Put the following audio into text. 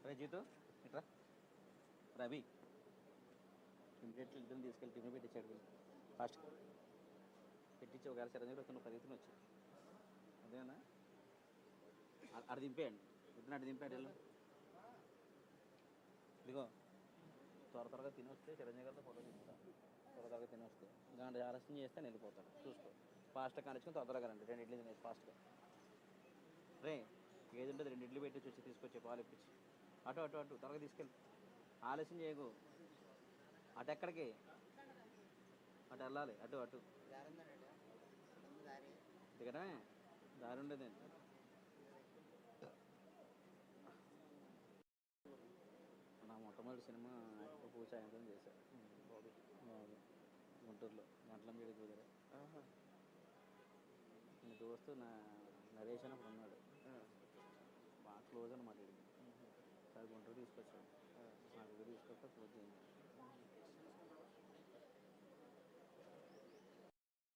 రే జీతు ఇట్రా రవి ఇమీడియట్లీ ఇద్దరిని తీసుకెళ్ళి టిఫిన్ పెట్టించాడు వీళ్ళు ఫాస్ట్ పెట్టించి ఒకవేళ చిరంజీవి వస్తే నువ్వు పరిగెత్తుని వచ్చి అదేనా అటు దింపేయండి ఇద్దరు అటు దింపాడు వెళ్ళు ఇదిగో త్వరగా తిని వస్తే చిరంజీవి గారితో ఫోటో తీసుకుంటా త్వరగా తిని వస్తే ఇలాంటి ఆలస్యం చేస్తే నేను వెళ్ళిపోతాను చూసుకో ఫాస్ట్గా కానిచ్చుకొని త్వరగా రండి 2 ఇడ్లీ తినేసి ఫాస్ట్గా రే ఏది ఉంటుంది 2 ఇడ్లీ పెట్టి వచ్చి తీసుకొచ్చే పాలు ఇప్పించి అటు అటు అటు త్వరగా తీసుకెళ్ళి ఆలస్యం చేయకు అటు ఎక్కడికి అటు వెళ్ళాలి అటు అటు దిగడమే దారి ఉండేదండి నా మొట్టమొదటి సినిమా యాక్టర్ పూజ సాయంత్రం చేశాను బాబు గుంటూరులో గంటల మీద కుదిరే నీ దోస్తు నా నరేష్ అని అప్పుడు ఉన్నాడు బాగా క్లోజ్ అనమాట ఇది సార్ గుంటూరు తీసుకొచ్చాడు నా దగ్గర తీసుకొస్తే పూజ చేయించాను